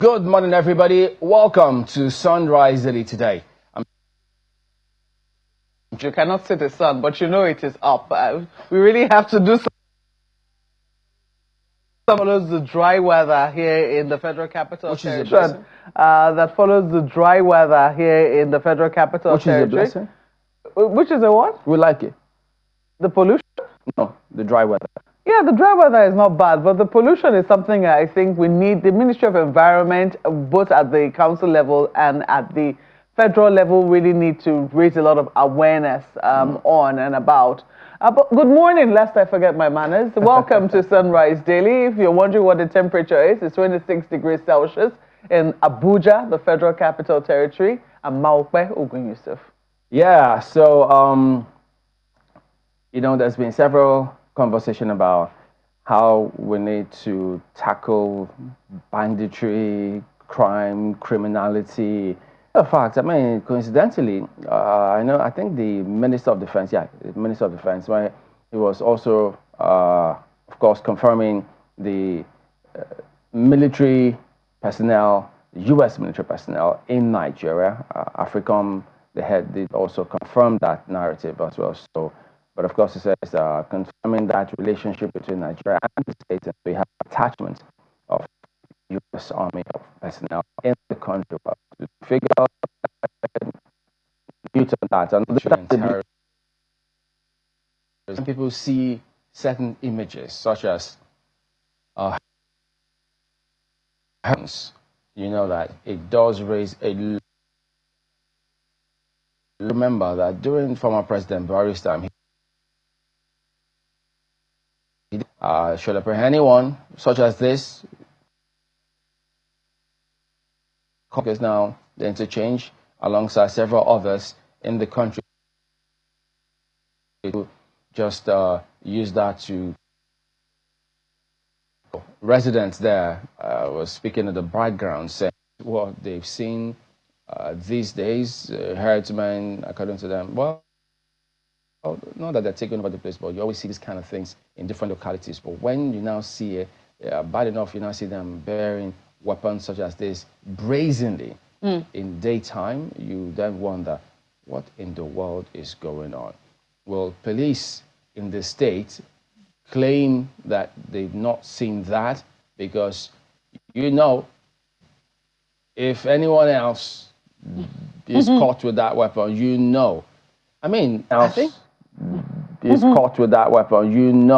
Good morning, everybody. Welcome to Sunrise Daily today. You cannot see the sun, but you know it is up. We really have to do something that follows the dry weather here in the Federal Capital Territory. Which is a blessing. That follows the dry weather here in the Federal Capital Territory. Which is a blessing. Which is a what? We like it. The pollution? No, the dry weather. Yeah, the dry weather is not bad, but the pollution is something I think we need. The Ministry of Environment, both at the council level and at the federal level, really need to raise a lot of awareness on and about. But good morning, lest I forget my manners. Welcome to Sunrise Daily. If you're wondering what the temperature is, it's 26 degrees Celsius in Abuja, the Federal Capital Territory, and Maupe, Ogun Yusuf. Yeah, so, there's been several conversations about how we need to tackle banditry, crime, criminality. In fact, coincidentally, I think the Minister of Defense, where he was also, of course, confirming the military personnel, U.S. military personnel in Nigeria. AFRICOM, the head, did also confirm that narrative as well. So, but of course, it says confirming that relationship between Nigeria and the States, and we have attachment of U.S. Army personnel in the country to figure out that. And people see certain images, such as that it does raise a. Remember that during former President Buhari's time, should apprehend anyone such as this. Is now the interchange alongside several others in the country to just use that to residents there was speaking in the background, saying what they've seen these days, herdsmen, according to them. Well, not that they're taking over the place, but you always see these kind of things in different localities. But when you now see it, bad enough, you now see them bearing weapons such as this brazenly in daytime, you then wonder, what in the world is going on? Well, police in the state claim that they've not seen that because, if anyone else is caught with that weapon, is caught with that weapon,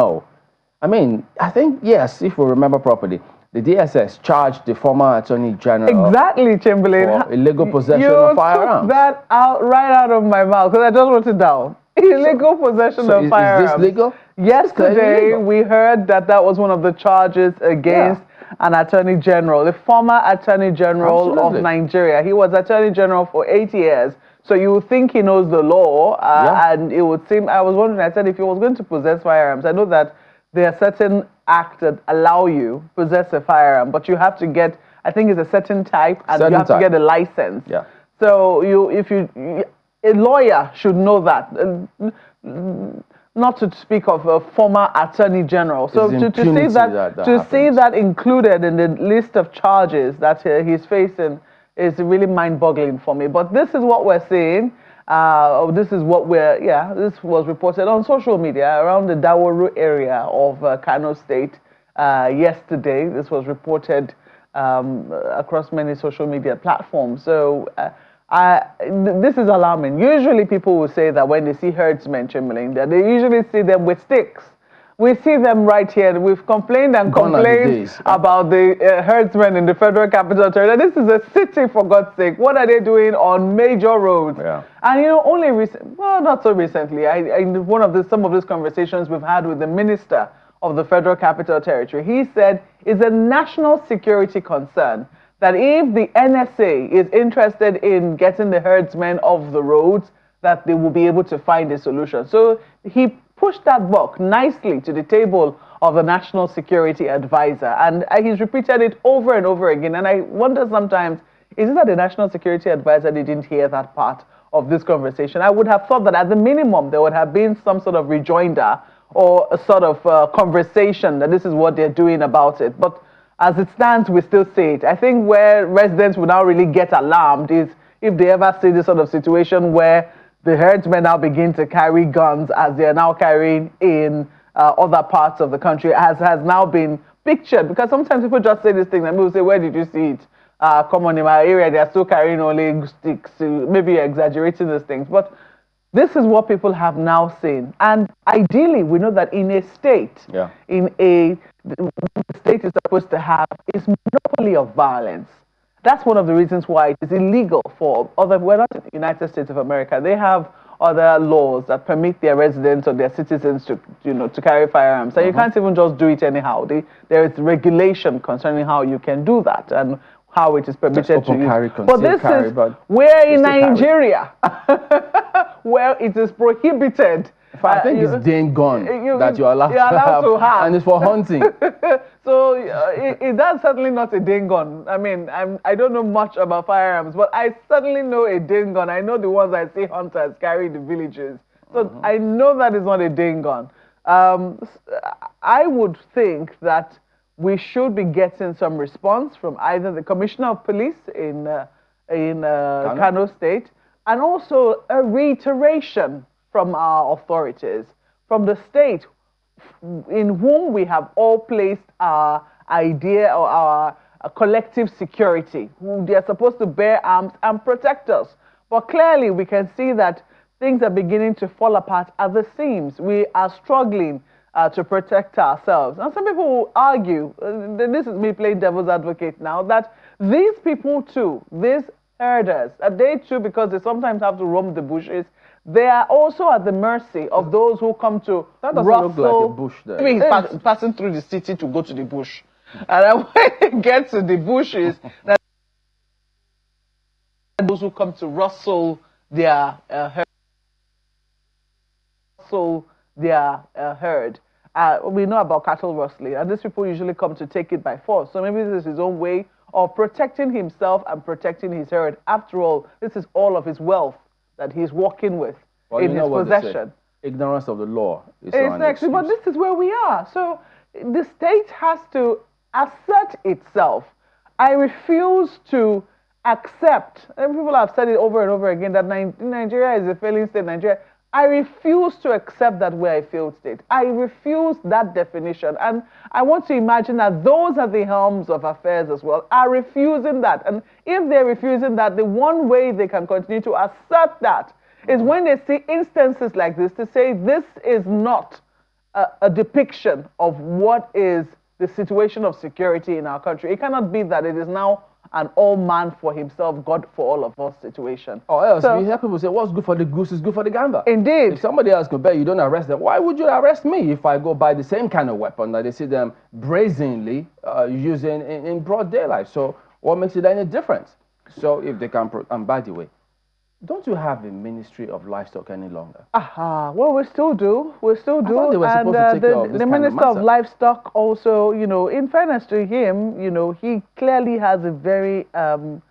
I think, yes, if we remember properly, the DSS charged the former Attorney General exactly, Chamberlain, for illegal possession of firearms. You took that right out of my mouth because I just wrote it down. Illegal possession of firearms. Is this legal? Yesterday, we heard that was one of the charges against an Attorney General, the former Attorney General of Nigeria. He was Attorney General for 8 years. So you would think he knows the law, and it would seem, I was wondering, I said, if he was going to possess firearms, I know that there are certain acts that allow you to possess a firearm, but you have to get, I think it's a certain type, and you have to get a license. Yeah. So a lawyer should know that, not to speak of a former Attorney General. So to see that included in the list of charges that he's facing is really mind-boggling for me. But this is what we're seeing. This was reported on social media around the Daworu area of Kano State yesterday. This was reported across many social media platforms. So this is alarming. Usually people will say that when they see herdsmen, Chamberlain, that they usually see them with sticks. We see them right here. We've complained and complained about the herdsmen in the Federal Capital Territory. This is a city, for God's sake. What are they doing on major roads? Yeah. And not so recently. In some of these conversations we've had with the Minister of the Federal Capital Territory, he said it's a national security concern that if the NSA is interested in getting the herdsmen off the roads, that they will be able to find a solution. So he pushed that book nicely to the table of the National Security Advisor. And he's repeated it over and over again. And I wonder sometimes, is it that the National Security Advisor didn't hear that part of this conversation? I would have thought that at the minimum, there would have been some sort of rejoinder or a sort of conversation that this is what they're doing about it. But as it stands, we still see it. I think where residents will now really get alarmed is if they ever see this sort of situation where the herdsmen now begin to carry guns as they are now carrying in other parts of the country, as has now been pictured. Because sometimes people just say this thing and people say, where did you see it? Come on, in my area, they are still carrying only sticks. Maybe you're exaggerating these things. But this is what people have now seen. And ideally, we know that in a state, the state is supposed to have is monopoly of violence. That's one of the reasons why it is illegal for we're not in the United States of America. They have other laws that permit their residents or their citizens to carry firearms. And you can't even just do it anyhow. There is regulation concerning how you can do that and how it is permitted to use. But this is, we're in Nigeria, where it is prohibited. I think it's Dane gun that you're allowed to have, and it's for hunting. So that's certainly not a Dane gun. I mean, I don't know much about firearms, but I certainly know a Dane gun. I know the ones I see hunters carry in the villages. So I know that is not a Dane gun. I would think that we should be getting some response from either the Commissioner of Police in Kano State, and also a reiteration from our authorities, from the state in whom we have all placed our idea or our collective security, who they are supposed to bear arms and protect us. But clearly we can see that things are beginning to fall apart at the seams. We are struggling to protect ourselves. And some people will argue, this is me playing devil's advocate now, that these people too, these herders, they too, because they sometimes have to roam the bushes, they are also at the mercy of those who come to that doesn't look like a bush there. I mean, he's passing through the city to go to the bush. And then when he gets to the bushes, those who come to rustle their herd. We know about cattle rustling, and these people usually come to take it by force. So maybe this is his own way of protecting himself and protecting his herd. After all, this is all of his wealth that he's walking with in his possession. Ignorance of the law is exactly, but this is where we are. So the state has to assert itself. I refuse to accept, and people have said it over and over again, that Nigeria is a failing state. I refuse to accept that we're a failed state. I refuse that definition. And I want to imagine that those at the helms of affairs as well are refusing that. And if they're refusing that, the one way they can continue to assert that is when they see instances like this, to say this is not a depiction of what is the situation of security in our country. It cannot be that it is now an all man for himself, God for all of us situation. Or else we hear people say, what's good for the goose is good for the gander. Indeed. If somebody else could bet you don't arrest them, why would you arrest me if I go buy the same kind of weapon that they see them brazenly using in broad daylight? So what makes it any different? So if they can, and by the way, don't you have a Ministry of Livestock any longer? Well, we still do. We still do. They were supposed to take care of this the Minister of Livestock also, in fairness to him, he clearly has a very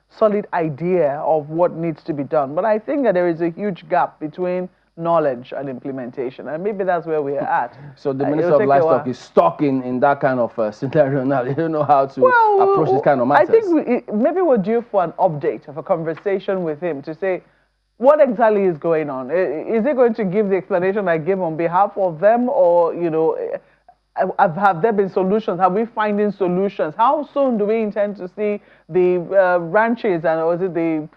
solid idea of what needs to be done. But I think that there is a huge gap between knowledge and implementation, and maybe that's where we are at. So the Minister of Livestock is stuck in that kind of scenario now. They don't know how to approach this kind of matters. I think maybe we're due for an update of a conversation with him to say, what exactly is going on? Is he going to give the explanation I gave on behalf of them, or, have there been solutions? Have we finding solutions? How soon do we intend to see the ranches and or is it the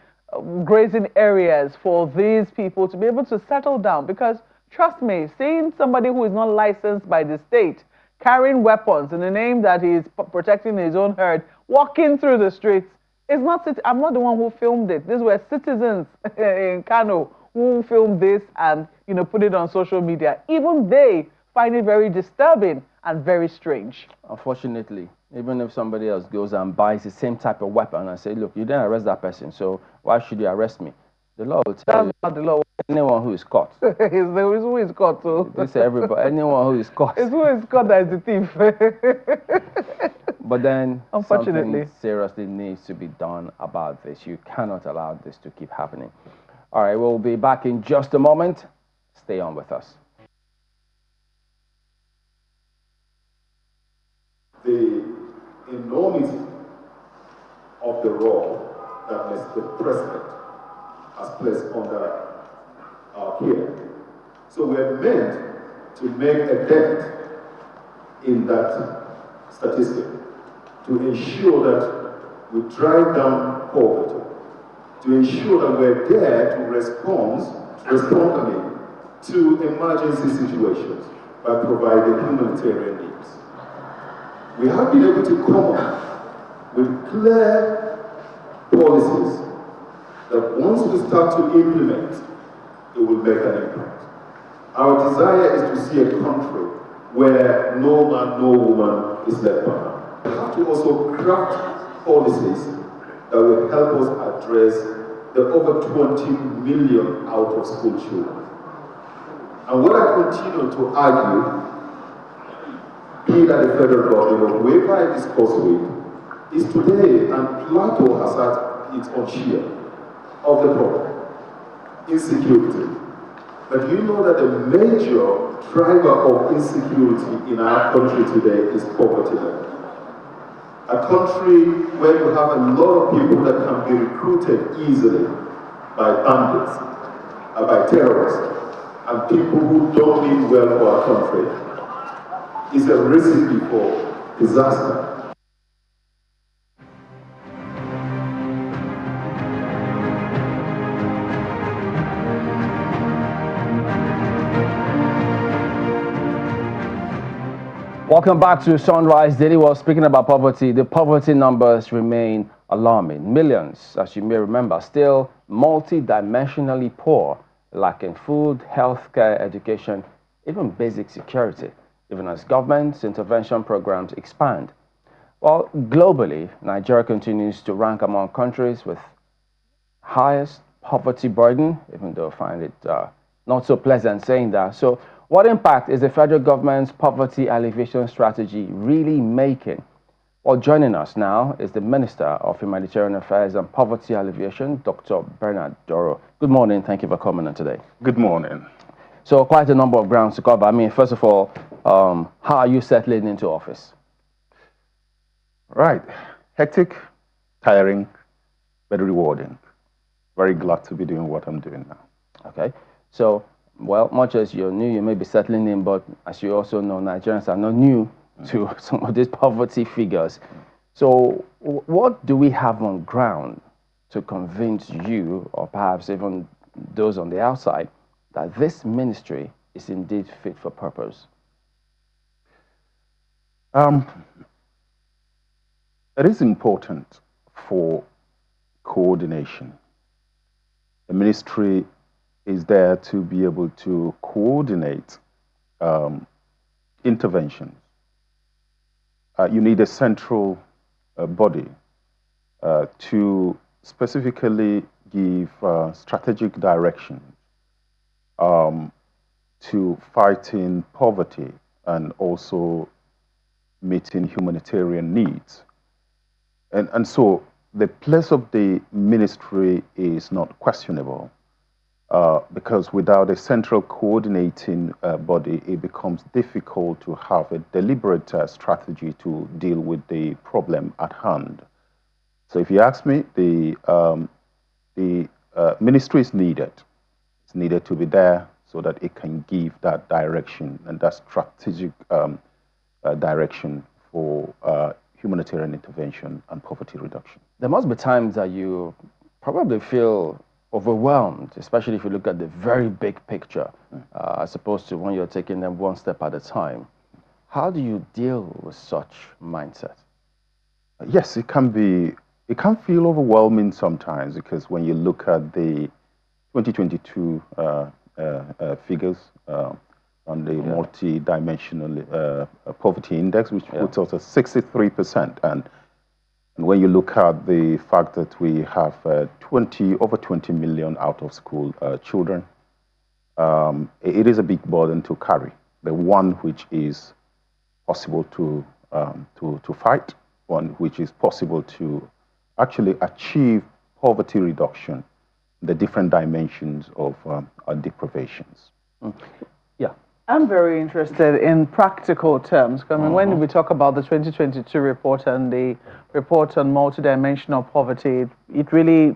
grazing areas for these people to be able to settle down? Because trust me, seeing somebody who is not licensed by the state carrying weapons in the name that he is protecting his own herd, walking through the streets, I'm not the one who filmed it. These were citizens in Kano who filmed this and put it on social media. Even they find it very disturbing and very strange. Unfortunately, even if somebody else goes and buys the same type of weapon and say, look, you didn't arrest that person, so why should you arrest me? The law will tell you. Not the law. Anyone who is caught. It's who is caught. So. They say everybody. Anyone who is caught. It's who is caught that is the thief. But then, unfortunately, something seriously needs to be done about this. You cannot allow this to keep happening. All right, we'll be back in just a moment. Stay on with us. The enormity of the role that Mr. President has placed under our care. So we're meant to make a dent in that statistic, to ensure that we drive down poverty, to ensure that we're there to respond to emergency situations by providing humanitarian needs. We have been able to come up with clear policies that once we start to implement, it will make an impact. Our desire is to see a country where no man, no woman is left behind. We have to also craft policies that will help us address the over 20 million out-of-school children. And what I continue to argue, be that the federal government or whoever I discuss with, is today, and Plato has had its own share of the problem, insecurity. But you know that the major driver of insecurity in our country today is poverty level. A country where you have a lot of people that can be recruited easily by bandits, by terrorists, and people who don't mean well for our country is a recipe for disaster. Welcome back to Sunrise Daily. Well, speaking about poverty, the poverty numbers remain alarming. Millions, as you may remember, still multi-dimensionally poor, lacking food, healthcare, education, even basic security, even as government's intervention programs expand. Well, globally, Nigeria continues to rank among countries with highest poverty burden, even though I find it not so pleasant saying that. So what impact is the federal government's poverty alleviation strategy really making? Well, joining us now is the Minister of Humanitarian Affairs and Poverty Alleviation, Dr. Bernard Doro. Good morning. Thank you for coming in today. Good morning. So quite a number of grounds to cover. I mean, first of all, how are you settling into office? Right. Hectic, tiring, but rewarding. Very glad to be doing what I'm doing now. Okay. So, well, much as you're new, you may be settling in, but as you also know, Nigerians are not new to some of these poverty figures. So what do we have on ground to convince you, or perhaps even those on the outside, that this ministry is indeed fit for purpose? It is important for coordination. The ministry is there to be able to coordinate interventions. You need a central body to specifically give strategic direction to fighting poverty and also meeting humanitarian needs. And so the place of the ministry is not questionable. Because without a central coordinating body, it becomes difficult to have a deliberate strategy to deal with the problem at hand. So if you ask me, the ministry is needed. It's needed to be there so that it can give that direction and that strategic direction for humanitarian intervention and poverty reduction. There must be times that you probably feel overwhelmed, especially if you look at the very big picture, as opposed to when you're taking them one step at a time. How do you deal with such mindset? Yes, it can feel overwhelming sometimes, because when you look at the 2022 figures on the multi-dimensional poverty index, which puts us at 63%, and when you look at the fact that we have over 20 million out-of-school children, it is a big burden to carry. The one which is possible to fight, one which is possible to actually achieve poverty reduction, the different dimensions of our deprivations. Yeah. I'm very interested in practical terms. I mean, when we talk about the 2022 report and the report on multidimensional poverty, it really,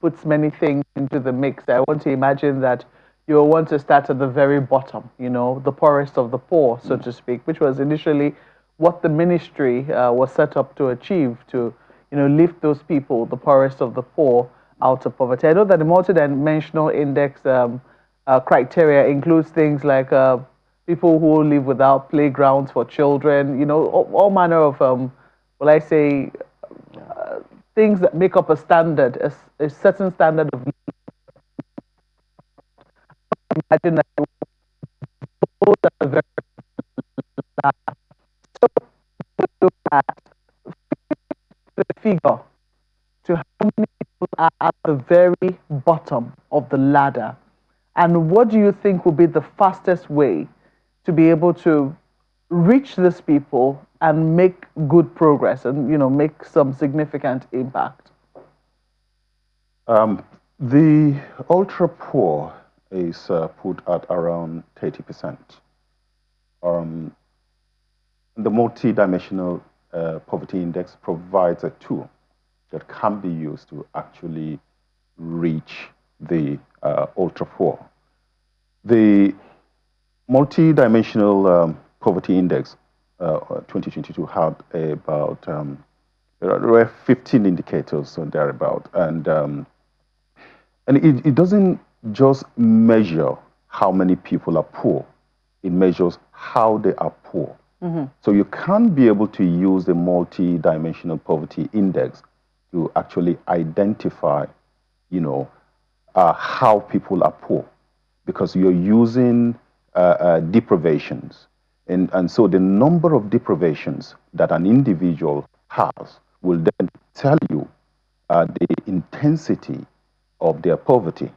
puts many things into the mix. I want to imagine that you want to start at the very bottom, the poorest of the poor, so to speak, which was initially what the ministry was set up to achieve, to, lift those people, the poorest of the poor, out of poverty. I know that the multidimensional index criteria includes things like people who live without playgrounds for children, all manner of, well, I say, things that make up a standard, a certain standard of imagine that those are very look at the figure to how many people are at the very bottom of the ladder. And what do you think will be the fastest way to be able to reach these people and make good progress and make some significant impact? The ultra poor is put at around 30%. The multi-dimensional poverty index provides a tool that can be used to actually reach the ultra poor. The multi-dimensional poverty index 2022 had about there were 15 indicators or thereabout, and it doesn't just measure how many people are poor; it measures how they are poor. So you can't be able to use the multi-dimensional poverty index to actually identify, how people are poor, because you're using deprivations. And so the number of deprivations that an individual has will then tell you the intensity of their poverty.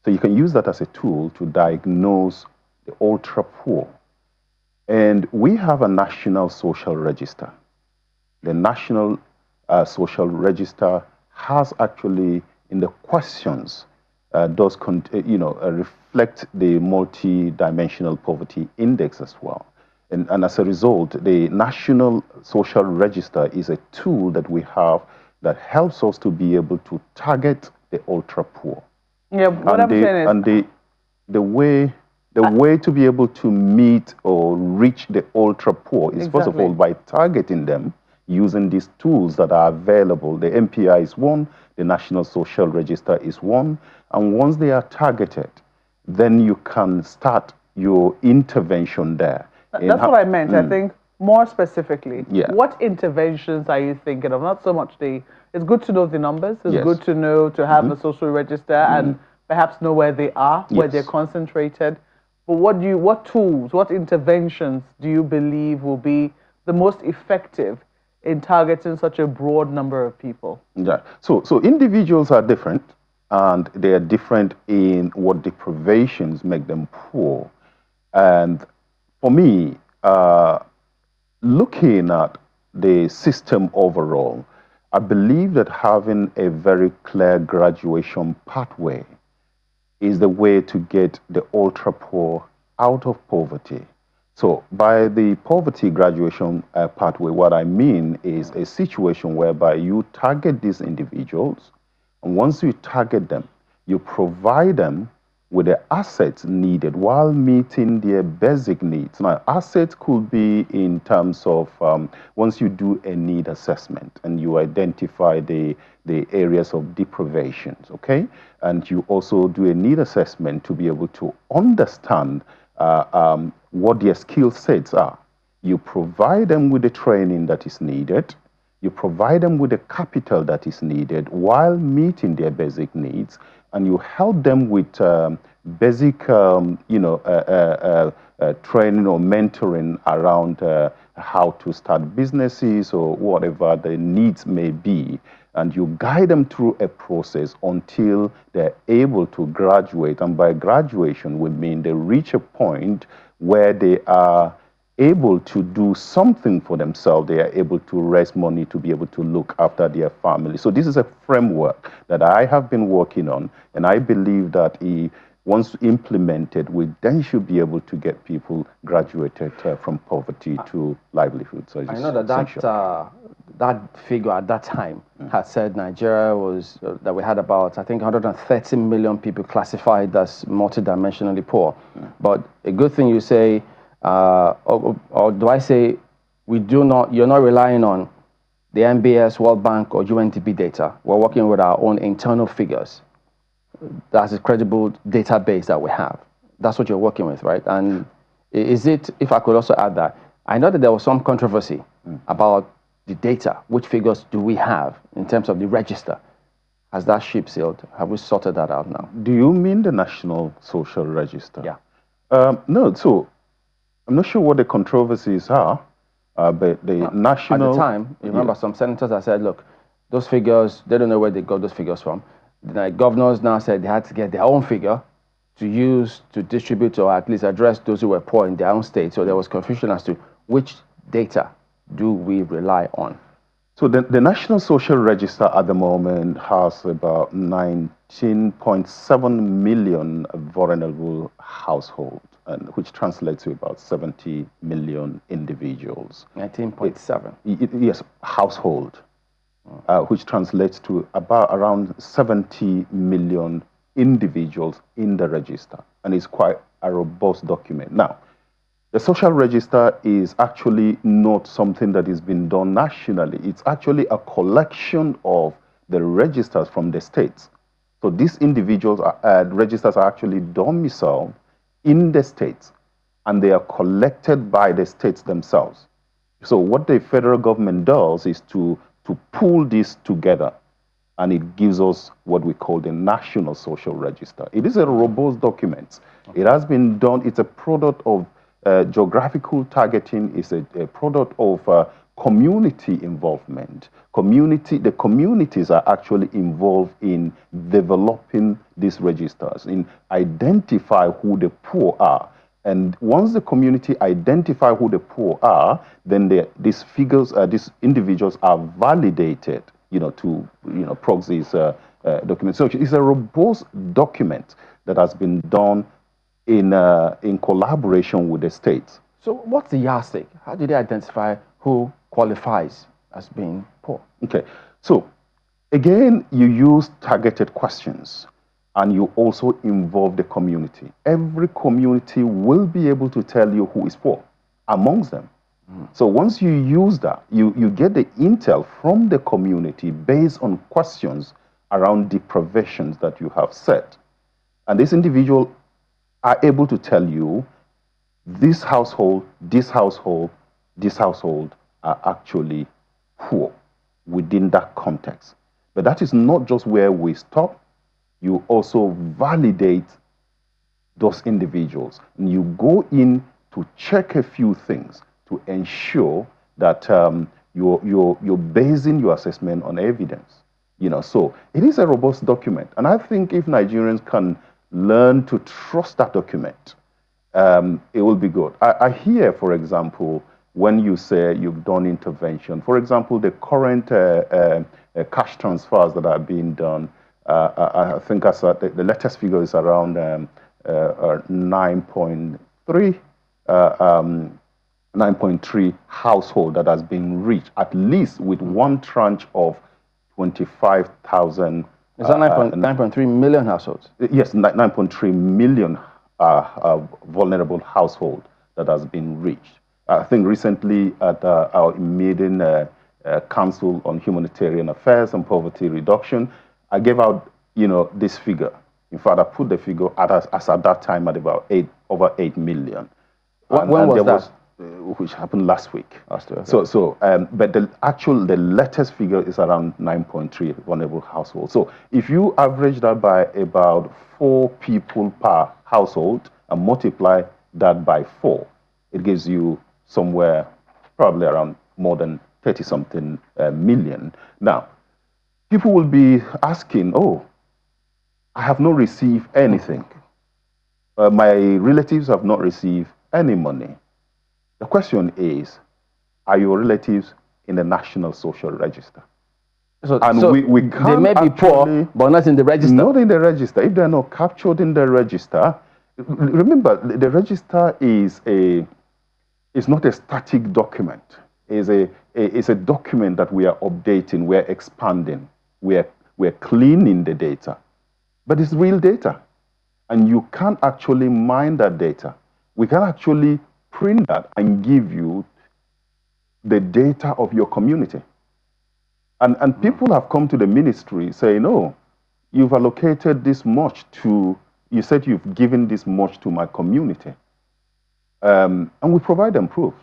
So you can use that as a tool to diagnose the ultra poor. And we have a national social register. The national social register has actually, in the questions, does reflect the multi-dimensional poverty index as well. And as a result, the National Social Register is a tool that we have that helps us to be able to target the ultra poor. Yeah, what I'm saying is, and the way to be able to meet or reach the ultra poor is first of all by targeting them using these tools that are available. The MPI is one, the National Social Register is one, and once they are targeted, then you can start your intervention there. That's what I meant. I think more specifically, what interventions are you thinking of? Not so much it's good to know the numbers, it's good to know, to have the social register and perhaps know where they are, where they're concentrated. But what tools, what interventions do you believe will be the most effective in targeting such a broad number of people? Yeah. So individuals are different, and they are different in what deprivations make them poor. And for me, looking at the system overall, I believe that having a very clear graduation pathway is the way to get the ultra poor out of poverty. So by the poverty graduation pathway, what I mean is a situation whereby you target these individuals, and once you target them, you provide them with the assets needed while meeting their basic needs. Now, assets could be in terms of once you do a need assessment and you identify the areas of deprivations, okay? And you also do a need assessment to be able to understand what their skill sets are. You provide them with the training that is needed. You provide them with the capital that is needed while meeting their basic needs, and you help them with basic, training or mentoring around how to start businesses or whatever the needs may be. And you guide them through a process until they're able to graduate. And by graduation, we mean they reach a point where they are able to do something for themselves. They are able to raise money to be able to look after their family. So this is a framework that I have been working on, and I believe that once implemented, we then should be able to get people graduated from poverty to livelihood. So I know that figure at that time had said Nigeria was, that we had about, I think, 130 million people classified as multidimensionally poor. But a good thing you say, or do I say, you're not relying on the MBS, World Bank, or UNDP data. We're working with our own internal figures. That's a credible database that we have. That's what you're working with, right? And is it, if I could also add that, I know that there was some controversy about the data. Which figures do we have in terms of the register? Has that ship sailed? Have we sorted that out now? Do you mean the National Social Register? Yeah. No, so I'm not sure what the controversies are, but the national... At the time, you remember some senators that said, look, those figures, they don't know where they got those figures from. The governors now said they had to get their own figure to use to distribute or at least address those who were poor in their own state. So there was confusion as to which data do we rely on. So the National Social Register at the moment has about 19.7 million vulnerable households, and which translates to about 70 million individuals. 19.7? Yes, household. Which translates to around 70 million individuals in the register, and it's quite a robust document. Now, the social register is actually not something that is being done nationally. It's actually a collection of the registers from the states. So these individuals registers are actually domiciled in the states, and they are collected by the states themselves. So what the federal government does is to pull this together, and it gives us what we call the National Social Register. It is a robust document. It has been done, it's a product of geographical targeting, it's a product of community involvement. The communities are actually involved in developing these registers, in identify who the poor are. And once the community identify who the poor are, then these figures, these individuals are validated, to prog these documents. So it's a robust document that has been done in collaboration with the states. So what's the yardstick? How do they identify who qualifies as being poor? Okay, so again, you use targeted questions. And you also involve the community. Every community will be able to tell you who is poor amongst them. So once you use that, you get the intel from the community based on questions around deprivations that you have set. And this individual are able to tell you this household, this household, this household are actually poor within that context. But that is not just where we stop. You also validate those individuals. And you go in to check a few things to ensure that you're basing your assessment on evidence. So it is a robust document. And I think if Nigerians can learn to trust that document, it will be good. I hear, for example, when you say you've done intervention, for example, the current cash transfers that are being done, I think the latest figure is around 9.3 household that has been reached, at least with one tranche of 25,000. Is that 9.3 million households? Yes, 9.3 million vulnerable household that has been reached. I think recently at our meeting, Council on Humanitarian Affairs and Poverty Reduction, I gave out, this figure. In fact, I put the figure as at that time at about over 8 million. When was that? Which happened last week. Okay. But the latest figure is around 9.3 vulnerable households. So if you average that by about 4 people per household and multiply that by 4, it gives you somewhere probably around more than 30-something million. Now, people will be asking, I have not received anything. My relatives have not received any money. The question is, are your relatives in the National Social Register? So we they can't may be poor, but not in the register. Not in the register. If they're not captured in the register, remember the register is not a static document. It's a document that we are updating, we're expanding, we're cleaning the data, but it's real data, and you can't actually mine that data. We can actually print that and give you the data of your community. And people have come to the ministry saying, "Oh, you've allocated this much to, you said you've given this much to my community." And we provide them proof.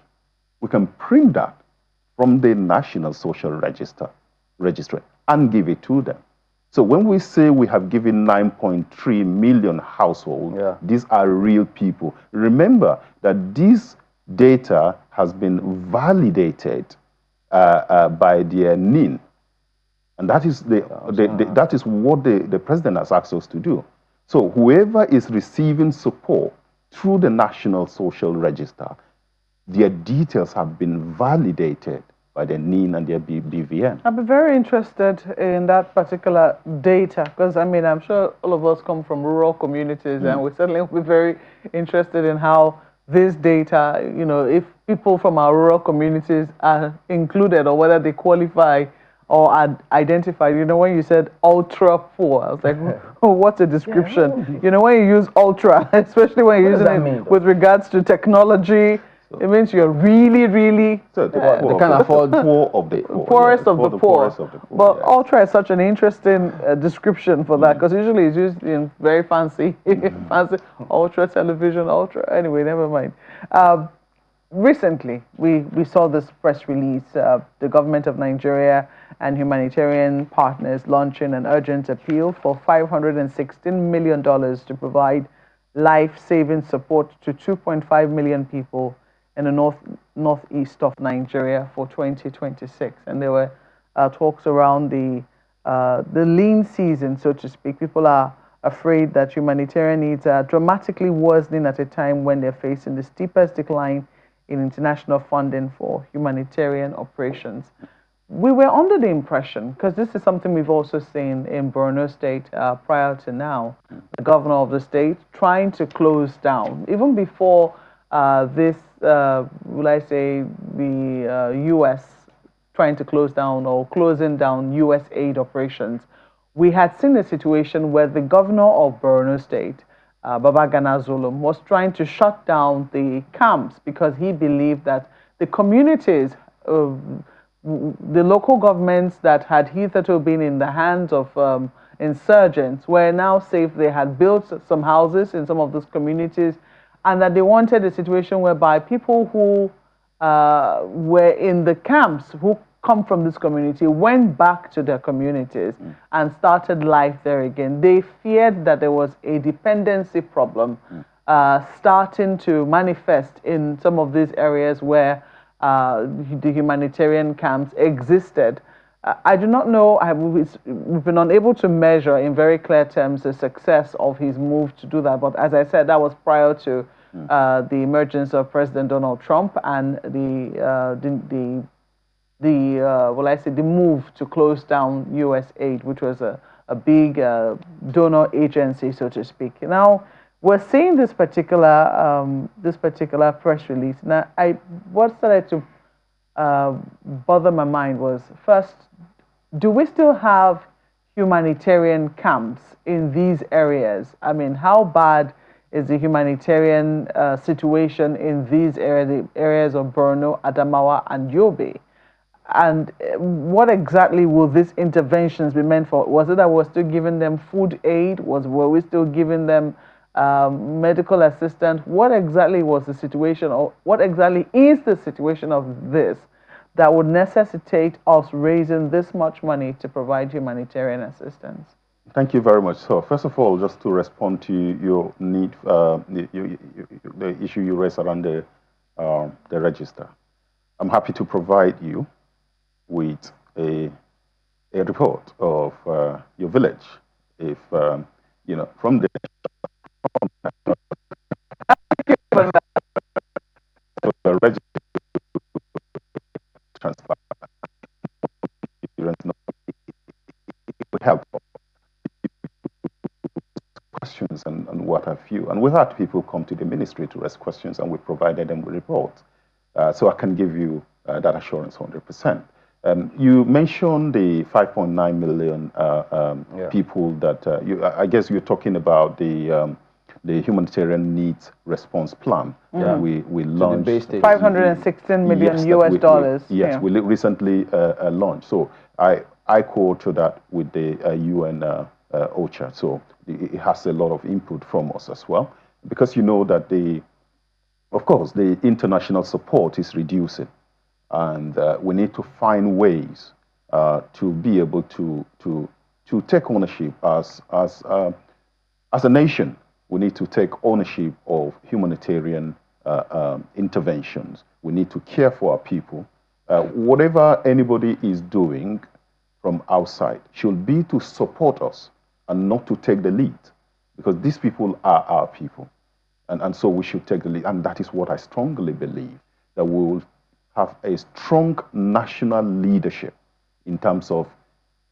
We can print that from the National Social Registry and give it to them. So when we say we have given 9.3 million households, these are real people. Remember that this data has been validated by the NIN. And that is that is what the president has asked us to do. So whoever is receiving support through the National Social Register, their details have been validated by the NIN and their BVN. I'd be very interested in that particular data because, I mean, I'm sure all of us come from rural communities and we certainly will be very interested in how this data, you know, if people from our rural communities are included or whether they qualify or are identified. You know, when you said ultra poor, I was like, oh, what's a description? Yeah. You know, when you use ultra, especially when you're using it with regards to technology, it means you're really, really they can't afford poorest of the poor. But yes. Ultra is such an interesting description for that because usually it's used in very fancy, fancy ultra television, ultra. Anyway, never mind. Recently, we saw this press release, the government of Nigeria and humanitarian partners launching an urgent appeal for $516 million to provide life-saving support to 2.5 million people in the northeast of Nigeria for 2026. And there were talks around the lean season, so to speak. People are afraid that humanitarian needs are dramatically worsening at a time when they're facing the steepest decline in international funding for humanitarian operations. We were under the impression, because this is something we've also seen in Borno State prior to now, the governor of the state trying to close down, even before this, will I say, the U.S. trying to close down or closing down U.S. aid operations. We had seen a situation where the governor of Borno State, Babagana Zulum, was trying to shut down the camps because he believed that the communities, the local governments that had hitherto been in the hands of insurgents were now safe. They had built some houses in some of those communities, and that they wanted a situation whereby people who were in the camps, who come from this community, went back to their communities and started life there again. They feared that there was a dependency problem starting to manifest in some of these areas where the humanitarian camps existed. I do not know, we've been unable to measure in very clear terms the success of his move to do that, but as I said, that was prior to the emergence of President Donald Trump and the move to close down U.S. aid, which was a big donor agency, so to speak. Now, we're seeing this particular press release. Now, what started to bother my mind was, first, do we still have humanitarian camps in these areas? I mean, how bad is the humanitarian situation in these areas, the areas of Borno, Adamawa, and Yobe? And what exactly will these interventions be meant for? Was it that we're still giving them food aid? Were we still giving them medical assistance? What exactly was the situation, or what exactly is the situation of this that would necessitate us raising this much money to provide humanitarian assistance? Thank you very much. So, first of all, just to respond to your need, the issue you raised around the register, I'm happy to provide you with a report of your village, if you know, from the register transfer. few. And we've had people come to the ministry to ask questions, and we provided them with reports. So I can give you that assurance 100%. You mentioned the 5.9 million people that I guess you're talking about the humanitarian needs response plan. We launched 516 million US dollars. We recently launched. So I co-authored that with the UN OCHA. So it has a lot of input from us as well, because you know that of course, the international support is reducing, and we need to find ways to be able to take ownership as a nation. We need to take ownership of humanitarian interventions. We need to care for our people. Whatever anybody is doing from outside should be to support us and not to take the lead, because these people are our people. And so we should take the lead. And that is what I strongly believe, that we will have a strong national leadership in terms of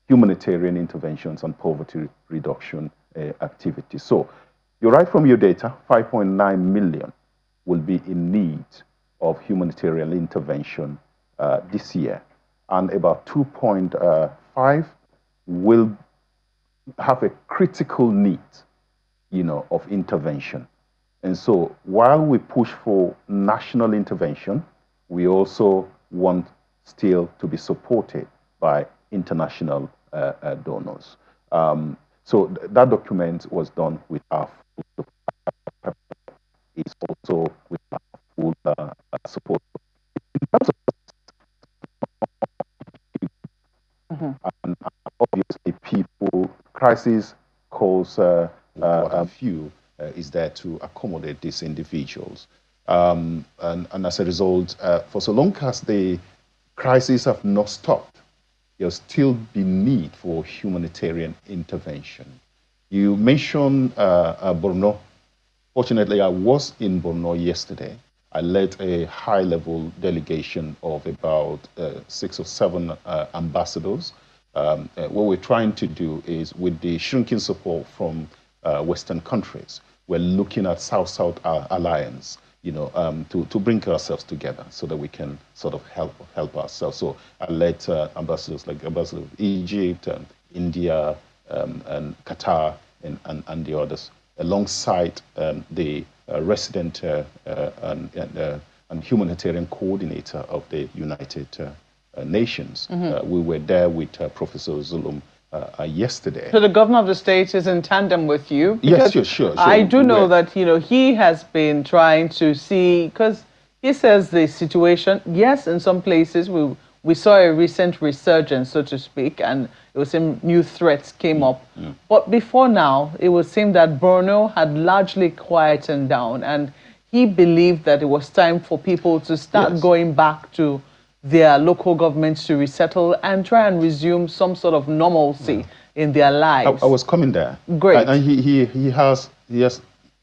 humanitarian interventions and poverty reduction activities. So you're right from your data, 5.9 million will be in need of humanitarian intervention this year. And about 2.5 will have a critical need, of intervention. And so while we push for national intervention, we also want still to be supported by international donors. So that document was done with our full support. It's also with our full support. In terms of and obviously people, crisis calls a few is there to accommodate these individuals. And as a result, for so long as the crises have not stopped, there'll still be need for humanitarian intervention. You mentioned Borno. Fortunately, I was in Borno yesterday. I led a high-level delegation of about 6 or 7 ambassadors. What we're trying to do is, with the shrinking support from Western countries, we're looking at South-South Alliance, to bring ourselves together so that we can sort of help ourselves. So I led ambassadors like Ambassador of Egypt, and India, and Qatar, and the others, alongside the resident and humanitarian coordinator of the United Nations. We were there with Professor Zulum yesterday. So the governor of the state is in tandem with you? Yes, sure. I do know that, he has been trying to see, because he says the situation, yes, in some places we saw a recent resurgence, so to speak, and it was some new threats came up. But before now, it would seem that Borno had largely quietened down, and he believed that it was time for people to start going back to their local governments to resettle and try and resume some sort of normalcy in their lives. I was coming there. Great. And he has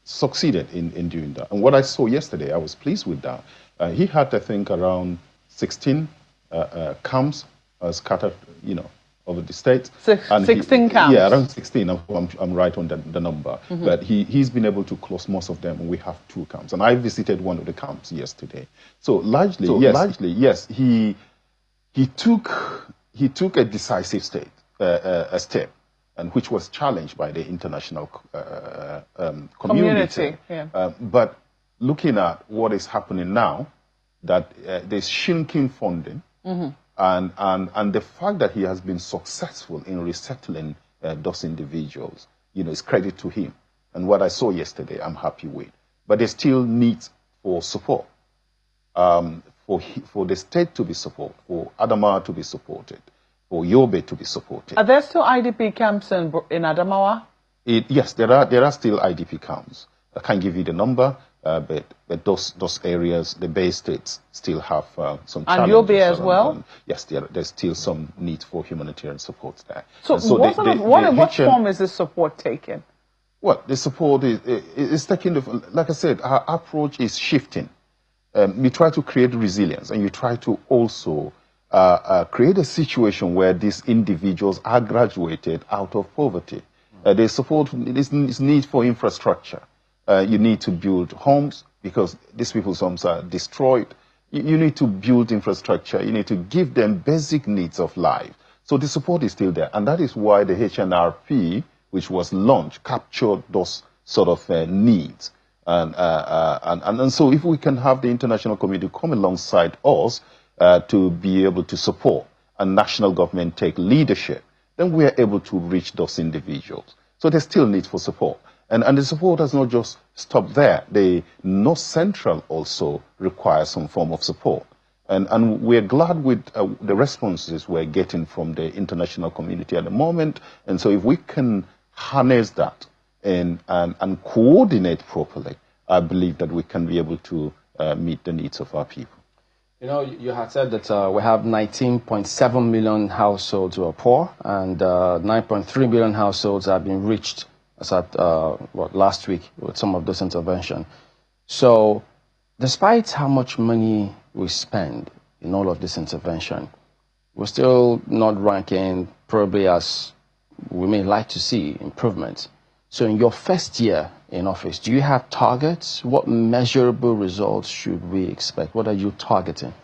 succeeded in doing that. And what I saw yesterday, I was pleased with that. He had, I think, around 16 camps scattered, over the state. 16 camps? Yeah, around 16. I'm right on the number. But he's been able to close most of them, and we have 2 camps. And I visited one of the camps yesterday. So largely, yes, he took a decisive step, and which was challenged by the international community. But looking at what is happening now, that there's shrinking funding, and the fact that he has been successful in resettling those individuals, is credit to him. And what I saw yesterday, I'm happy with. But there still needs for support, for the state to be supported, for Adamawa to be supported, for Yobe to be supported. Are there still IDP camps in Adamawa? Yes, there are still IDP camps. I can't give you the number, but those areas, the Bay States, still have some challenges. And Yobe as well? Yes, there's still some need for humanitarian support there. So what form is this support taking? Well, the support is taking, like I said, our approach is shifting. We try to create resilience, and you try to also create a situation where these individuals are graduated out of poverty. They support this need for infrastructure. You need to build homes because these people's homes are destroyed. You need to build infrastructure. You need to give them basic needs of life. So the support is still there. And that is why the HNRP, which was launched, captured those sort of needs. And so if we can have the international community come alongside us to be able to support and national government take leadership, then we are able to reach those individuals. So there's still need for support. And the support does not just stop there. The North Central also requires some form of support. And we're glad with the responses we're getting from the international community at the moment. And so if we can harness that and coordinate properly, I believe that we can be able to meet the needs of our people. You know, you had said that we have 19.7 million households who are poor, and 9.3 million households have been reached as at last week with some of this intervention. So despite how much money we spend in all of this intervention, we're still not ranking probably as we may like to see improvements. So in your first year in office, do you have targets? What measurable results should we expect? What are you targeting?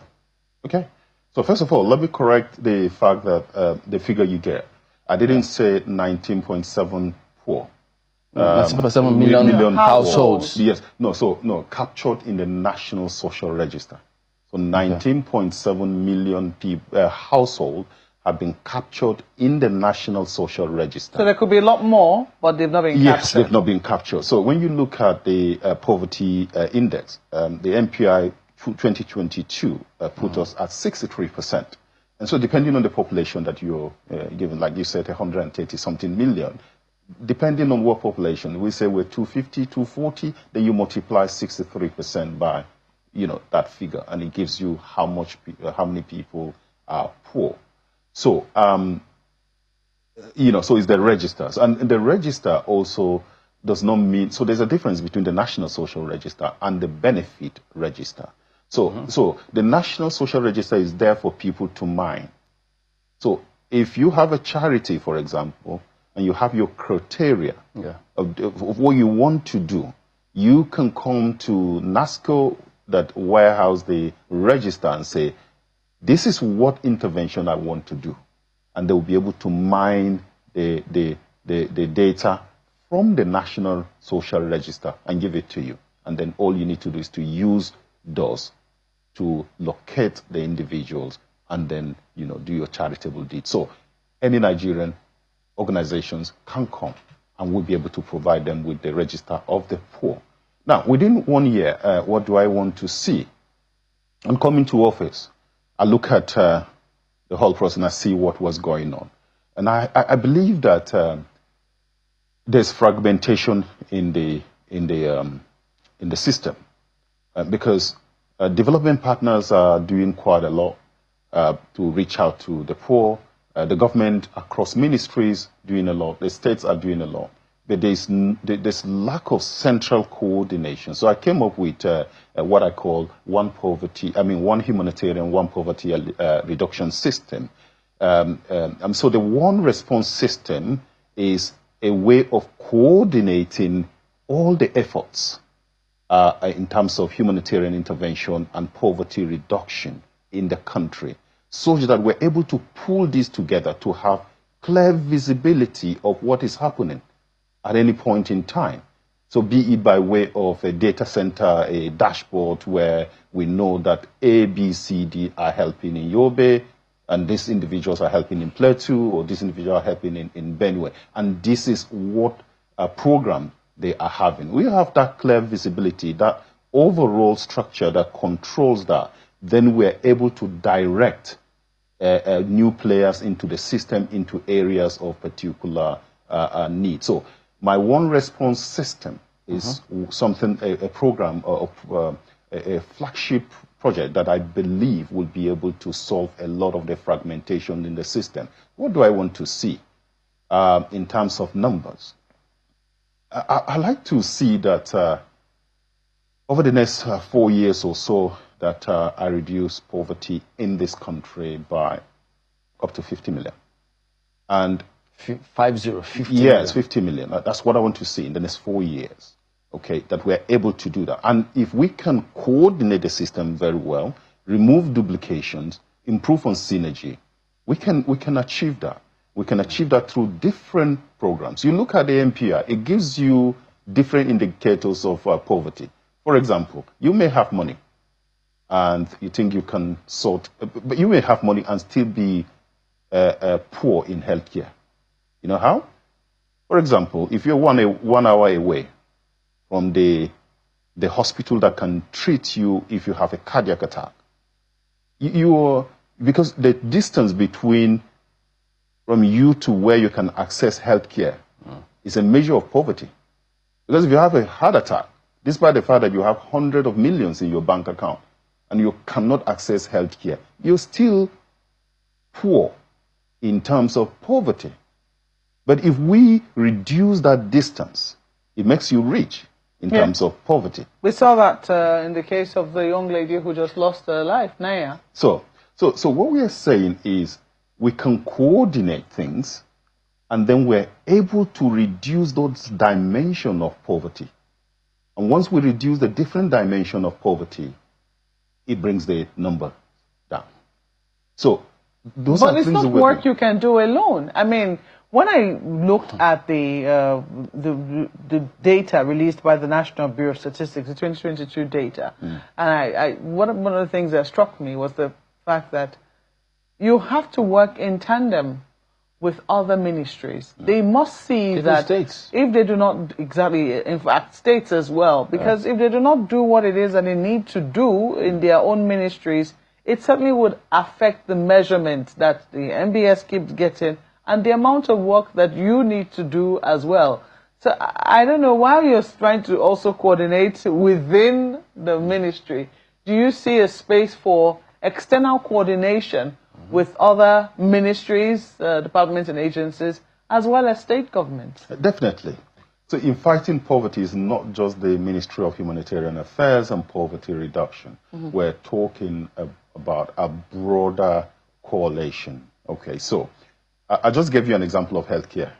Okay. So first of all, let me correct the fact that the figure you get. I didn't say 19.7 poor. 7 million households. Yes. No, captured in the National Social Register. So 19.7 million households have been captured in the National Social Register. So there could be a lot more, but they've not been captured. Yes, they've not been captured. So when you look at the poverty index, the MPI 2022 put us at 63%. And so depending on the population that you're given, like you said, 130-something million, depending on what population, we say we're 250, 240, then you multiply 63% by, that figure, and it gives you how many people are poor. So, so it's the registers. And the register also does not mean, so there's a difference between the National Social Register and the Benefit Register. So the National Social Register is there for people to mine. So if you have a charity, for example, and you have your criteria of what you want to do, you can come to NASCO that warehouse the register and say, this is what intervention I want to do. And they will be able to mine the data from the National Social Register and give it to you. And then all you need to do is to use those to locate the individuals and then, do your charitable deed. So any Nigerian organizations can come and we'll be able to provide them with the register of the poor. Now, within 1 year, what do I want to see? I'm coming to office. I look at the whole process and I see what was going on. And I believe that there's fragmentation in the system because development partners are doing quite a lot to reach out to the poor. The government across ministries doing a lot. The states are doing a lot. But there's lack of central coordination. So I came up with what I call one humanitarian, one poverty reduction system. So the one response system is a way of coordinating all the efforts in terms of humanitarian intervention and poverty reduction in the country, so that we're able to pull these together to have clear visibility of what is happening at any point in time. So be it by way of a data center, a dashboard where we know that A, B, C, D are helping in Yobe, and these individuals are helping in Plateau, or these individuals are helping in Benue. And this is what program they are having. We have that clear visibility, that overall structure that controls that. Then we're able to direct new players into the system, into areas of particular need. So my one response system is something, a program of a flagship project that I believe will be able to solve a lot of the fragmentation in the system. What do I want to see in terms of numbers? I like to see that over the next 4 years or so, that I reduce poverty in this country by up to 50 million. And 50 yes, 50 million. That's what I want to see in the next 4 years. okay, that we're able to do that. And if we can coordinate the system very well, remove duplications, improve on synergy, we can achieve that. We can achieve that through different programs. You look at the MPR, it gives you different indicators of poverty. For example, you may have money and you think you can sort, but you may have money and still be poor in healthcare. You know how? For example, if you're 1 hour away from the hospital that can treat you if you have a cardiac attack, because the distance between from you to where you can access healthcare is a measure of poverty. Because if you have a heart attack, despite the fact that you have hundreds of millions in your bank account and you cannot access healthcare, you're still poor in terms of poverty. But if we reduce that distance, it makes you rich in terms of poverty. We saw that in the case of the young lady who just lost her life, Naya. So what we are saying is we can coordinate things, and then we're able to reduce those dimensions of poverty. And once we reduce the different dimension of poverty, it brings the number down. So those but are it's things not work you can do alone. I mean, when I looked at the data released by the National Bureau of Statistics, the 2022 data, and one of the things that struck me was the fact that you have to work in tandem with other ministries. They must see that states. If they do not, exactly, in fact, states as well, because if they do not do what it is that they need to do in their own ministries, it certainly would affect the measurement that the MBS keeps getting and the amount of work that you need to do as well. So I don't know, while you're trying to also coordinate within the ministry, do you see a space for external coordination with other ministries, departments and agencies, as well as state governments? Definitely. So in fighting poverty is not just the Ministry of Humanitarian Affairs and poverty reduction. We're talking about a broader coalition. Okay, so I just gave you an example of healthcare.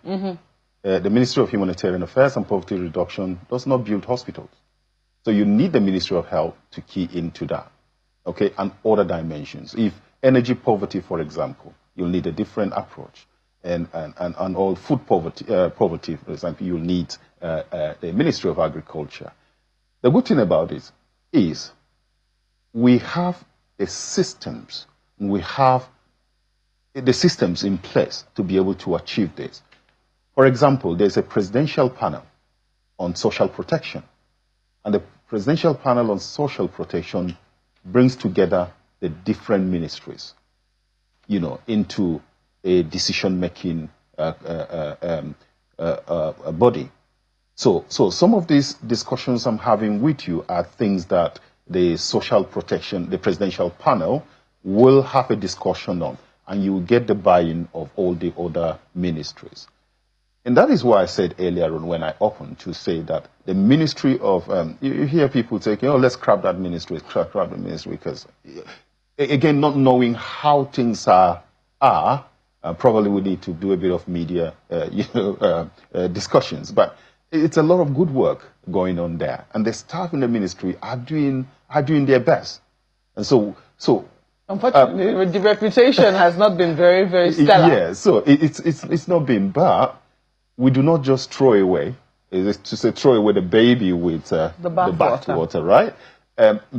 The Ministry of Humanitarian Affairs and poverty reduction does not build hospitals. So you need the Ministry of Health to key into that. Okay, and other dimensions. If energy poverty, for example, you'll need a different approach. And all food poverty, for example, you'll need the Ministry of Agriculture. The good thing about it is we have the systems in place to be able to achieve this. For example, there's a presidential panel on social protection. And the presidential panel on social protection brings together the different ministries, into a decision-making body. So some of these discussions I'm having with you are things that the social protection, the presidential panel, will have a discussion on, and you will get the buy-in of all the other ministries. And that is why I said earlier on when I opened to say that the Ministry of, you hear people say, let's scrap that ministry, scrap the ministry, because, again, not knowing how things are probably we need to do a bit of media, discussions. But it's a lot of good work going on there, and the staff in the ministry are doing their best. And so unfortunately, the reputation has not been very, very stellar. Yeah, so it's not been, but we do not just throw away. To say throw away the baby with the bathwater, right?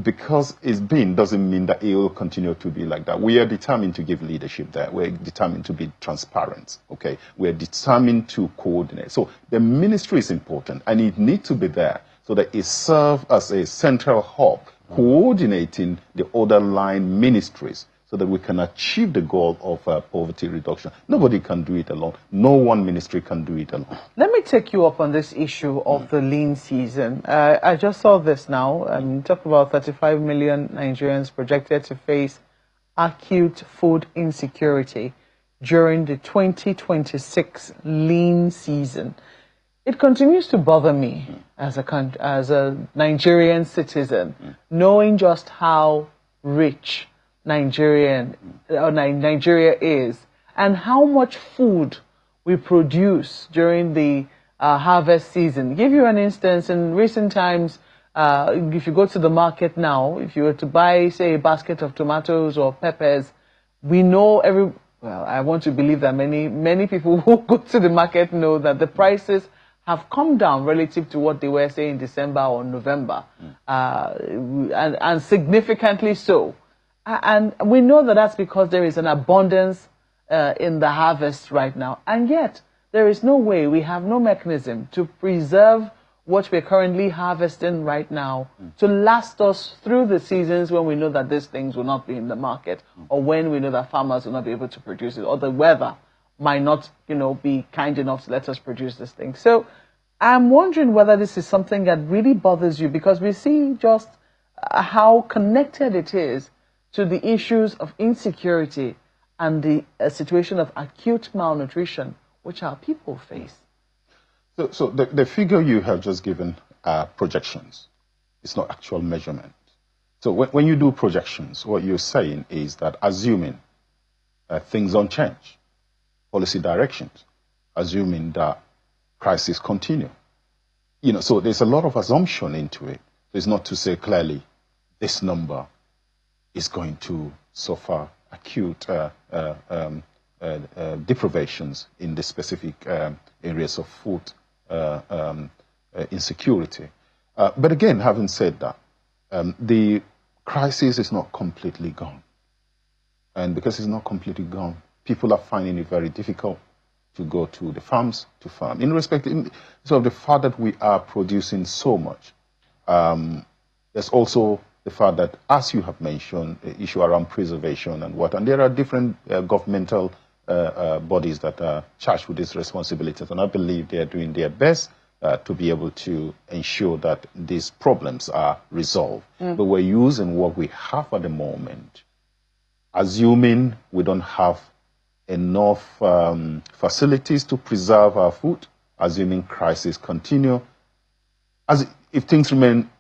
Because it's been doesn't mean that it will continue to be like that. We are determined to give leadership there. We're determined to be transparent, okay? We're determined to coordinate. So the ministry is important, and it needs to be there so that it serves as a central hub, coordinating the other line ministries so that we can achieve the goal of poverty reduction. Nobody can do it alone. No one ministry can do it alone. Let me take you up on this issue of the lean season. I just saw this now. Talk about 35 million Nigerians projected to face acute food insecurity during the 2026 lean season. It continues to bother me as a Nigerian citizen, knowing just how rich Nigeria is and how much food we produce during the harvest season. Give you an instance. In recent times, if you go to the market now, if you were to buy, say, a basket of tomatoes or peppers, we know well, I want to believe that many people who go to the market know that the prices have come down relative to what they were, say, in December or November, and significantly so. And we know that that's because there is an abundance in the harvest right now. And yet, there is no way, we have no mechanism to preserve what we're currently harvesting right now to last us through the seasons when we know that these things will not be in the market, or when we know that farmers will not be able to produce it, or the weather might not, be kind enough to let us produce this thing. So I'm wondering whether this is something that really bothers you, because we see just how connected it is to the issues of insecurity and the situation of acute malnutrition which our people face. So the figure you have just given are projections. It's not actual measurement. So when you do projections, what you're saying is that assuming things don't change, policy directions, assuming that crises continue. So there's a lot of assumption into it. It's not to say clearly this number is going to suffer acute deprivations in the specific areas of food insecurity. But again, having said that, the crisis is not completely gone. And because it's not completely gone, people are finding it very difficult to go to the farms to farm. In respect of the fact that we are producing so much, there's also the fact that, as you have mentioned, the issue around preservation and what, and there are different governmental bodies that are charged with these responsibilities, and I believe they are doing their best to be able to ensure that these problems are resolved. But we're using what we have at the moment, assuming we don't have enough facilities to preserve our food, assuming crises continue, as if things remain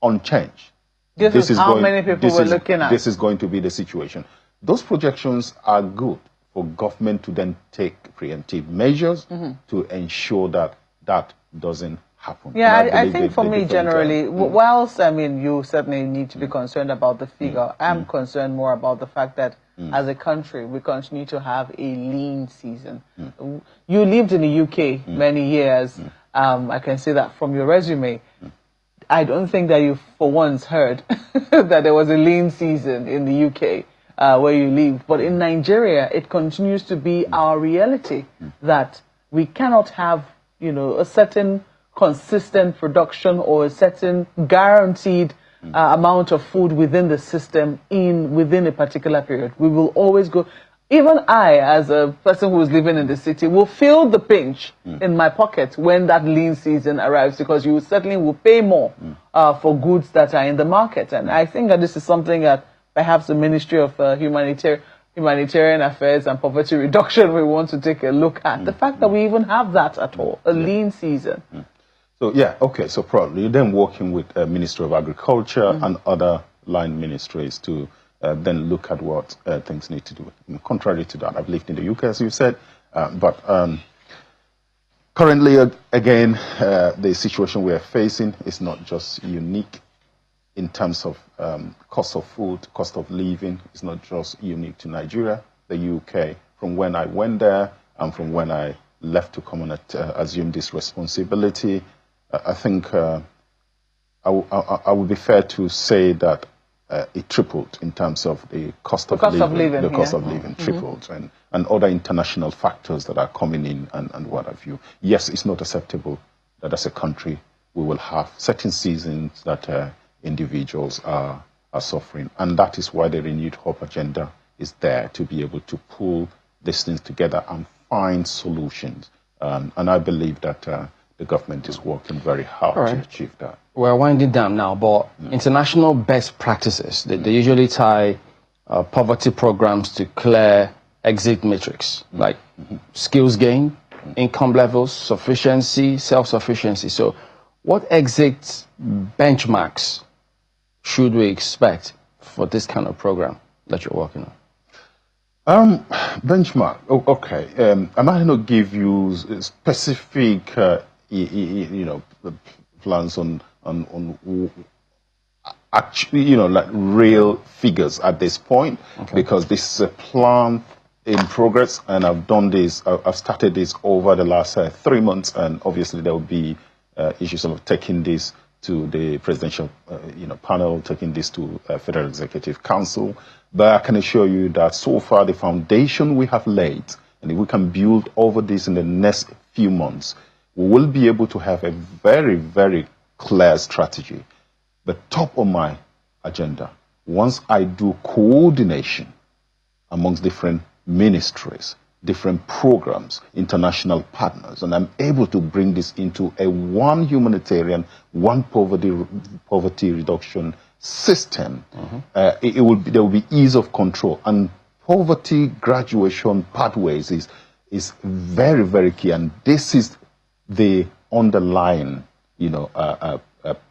unchanged. This is how many people we're looking at. This is going to be the situation. Those projections are good for government to then take preemptive measures to ensure that that doesn't happen. Yeah, I think for me generally, whilst you certainly need to be concerned about the figure, I'm concerned more about the fact that as a country, we continue to have a lean season. You lived in the UK many years. I can see that from your resume. I don't think that you for once heard that there was a lean season in the UK where you live. But in Nigeria, it continues to be our reality that we cannot have, a certain consistent production or a certain guaranteed amount of food within the system within a particular period. We will always go. Even I, as a person who is living in the city, will feel the pinch in my pocket when that lean season arrives, because you certainly will pay more for goods that are in the market. And I think that this is something that perhaps the Ministry of Humanitarian Affairs and Poverty Reduction will want to take a look at. The fact that we even have that at all, a lean season. So, yeah, okay, so probably then working with Ministry of Agriculture and other line ministries to then look at what things need to do. Contrary to that, I've lived in the UK, as you said, but currently, again, the situation we are facing is not just unique in terms of cost of food, cost of living. It's not just unique to Nigeria, the UK. From when I went there and from when I left to come and assume this responsibility, I think I would be fair to say that it tripled in terms of the cost of living. The cost of living tripled, and other international factors that are coming in and what have you. Yes, it's not acceptable that as a country we will have certain seasons that individuals are suffering, and that is why the Renewed Hope agenda is there, to be able to pull these things together and find solutions. And I believe that the government is working very hard to achieve that. We're winding down now, but international best practices, they usually tie poverty programs to clear exit metrics, like skills gain, income levels, sufficiency, self-sufficiency. So what exit benchmarks should we expect for this kind of program that you're working on? Benchmark, okay. I'm not going to give you specific plans on actually, like real figures at this point, because this is a plan in progress, and I've done this. I've started this over the last 3 months, and obviously there will be issues of taking this to the presidential, panel, taking this to Federal Executive Council. But I can assure you that so far the foundation we have laid, and if we can build over this in the next few months, we will be able to have a very, very clear strategy. The top of my agenda, once I do coordination amongst different ministries, different programs, international partners, and I'm able to bring this into a one humanitarian, one poverty reduction system, there will be ease of control, and poverty graduation pathways is very, very key, and this is the underlying,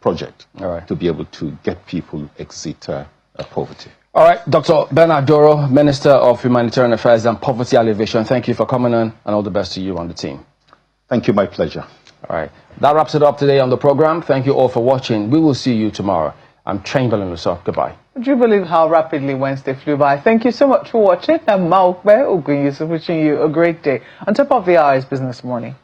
project to be able to get people exit poverty. All right, Dr. Bernard Doro, Minister of Humanitarian Affairs and Poverty Alleviation, thank you for coming on, and all the best to you and the team. Thank you, my pleasure. All right, that wraps it up today on the program. Thank you all for watching. We will see you tomorrow. I'm Chamberlain Lusso. Goodbye. Would you believe how rapidly Wednesday flew by? Thank you so much for watching. I'm Maukbe Ogun Yusuf, wishing you a great day. On top of the hour is Business Morning.